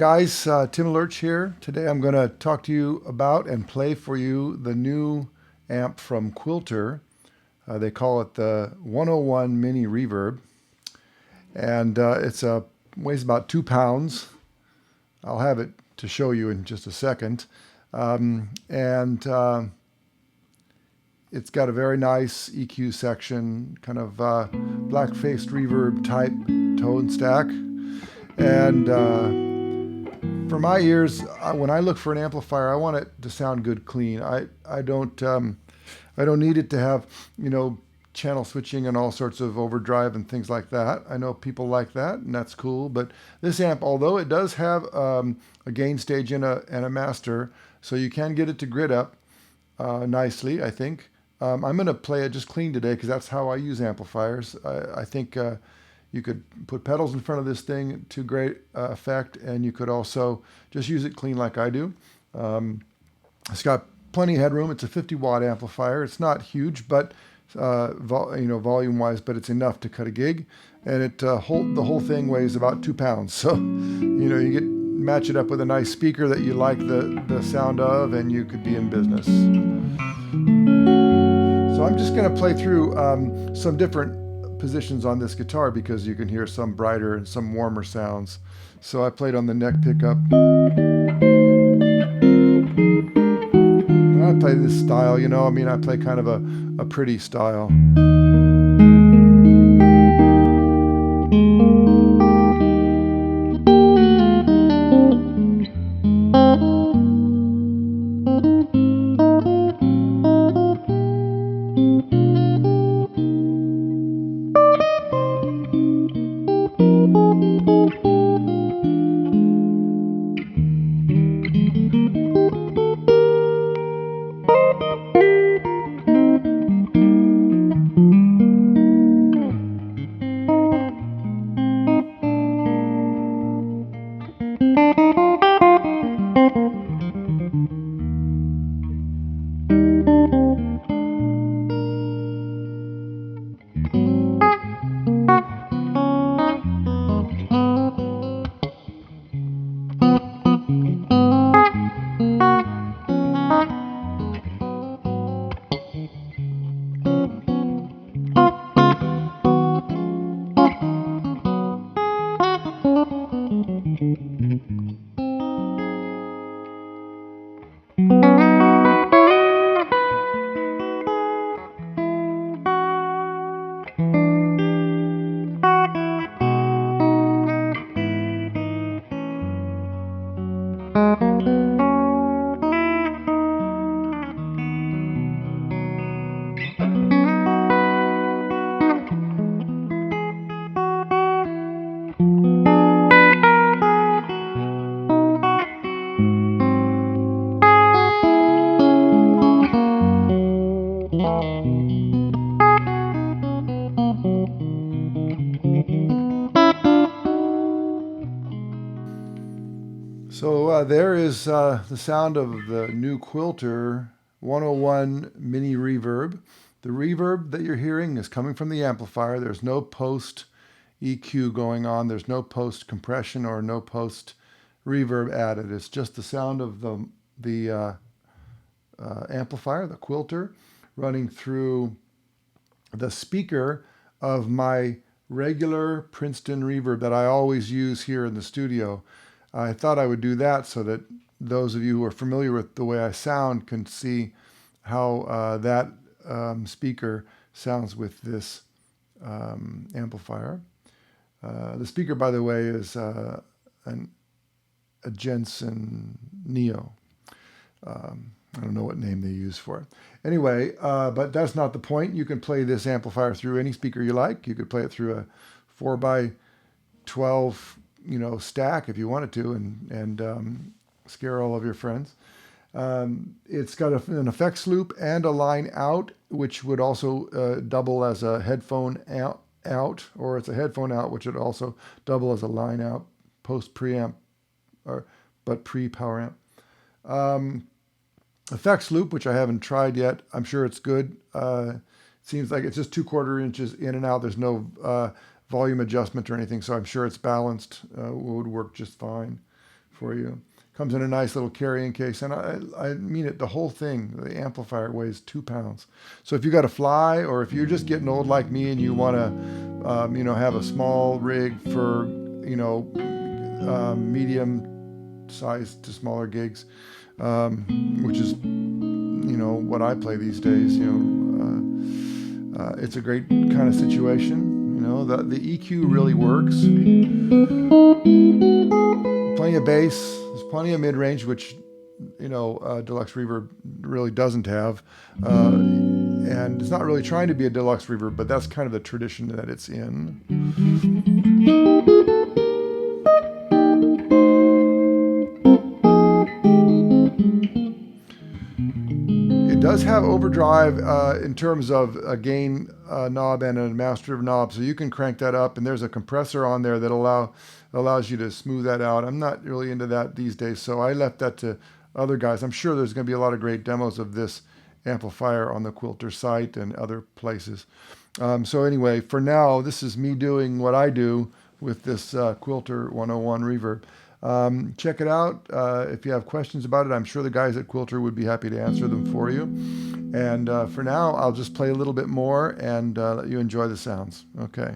guys, Tim Lerch here. Today I'm going to talk to you about and play for you the new amp from Quilter. They call it the 101 Mini Reverb. And weighs about 2 pounds. I'll have it to show you in just a second. It's got a very nice EQ section, kind of black-faced reverb type tone stack. And for my ears, when I look for an amplifier, I want it to sound good, clean. I don't need it to have, channel switching and all sorts of overdrive and things like that. I know people like that, and that's cool. But this amp, although it does have a gain stage and a master, so you can get it to grid up nicely, I think. I'm going to play it just clean today because that's how I use amplifiers. I think you could put pedals in front of this thing to great effect, and you could also just use it clean like I do. It's got plenty of headroom. It's a 50-watt amplifier. It's not huge, but volume-wise, but it's enough to cut a gig. And the whole thing weighs about 2 pounds. So, you match it up with a nice speaker that you like the sound of, and you could be in business. So I'm just going to play through some different positions on this guitar because you can hear some brighter and some warmer sounds. So I played on the neck pickup. I play this style, I play kind of a pretty style. So there is the sound of the new Quilter 101 Mini Reverb. The reverb that you're hearing is coming from the amplifier. There's no post EQ going on. There's no post compression or no post reverb added. It's just the sound of the amplifier, the Quilter, running through the speaker of my regular Princeton reverb that I always use here in the studio. I thought I would do that so that those of you who are familiar with the way I sound can see how that speaker sounds with this amplifier. The speaker, by the way, is a Jensen Neo. I don't know what name they use for it. Anyway, but that's not the point. You can play this amplifier through any speaker you like. You could play it through a 4x12 stack if you wanted to, and scare all of your friends. It's got an effects loop and a line out, which would also double as a headphone out, or it's a headphone out, which would also double as a line out, post preamp, but pre-power amp. Effects loop, which I haven't tried yet. I'm sure it's good. It seems like it's just 2/4 inches in and out. There's no volume adjustment or anything, so I'm sure it's balanced. Would work just fine for you. Comes in a nice little carrying case, and I mean it, the whole thing, the amplifier weighs 2 pounds. So if you got a fly, or if you're just getting old like me and you want to, you know, have a small rig for, you know, medium size to smaller gigs, which is, you know, what I play these days, you know, it's a great kind of situation. You know, the EQ really works. Plenty of bass. There's plenty of mid-range, which, you know, Deluxe Reverb really doesn't have. And it's not really trying to be a Deluxe Reverb, but that's kind of the tradition that it's in. It does have overdrive in terms of a gain knob and a master knob, so you can crank that up, and there's a compressor on there that allows you to smooth that out. I'm not really into that these days, so I left that to other guys. I'm sure there's going to be a lot of great demos of this amplifier on the Quilter site and other places. So anyway, for now, this is me doing what I do with this Quilter 101 reverb. Check it out. If you have questions about it, I'm sure the guys at Quilter would be happy to answer them for you. And for now, I'll just play a little bit more and let you enjoy the sounds. Okay.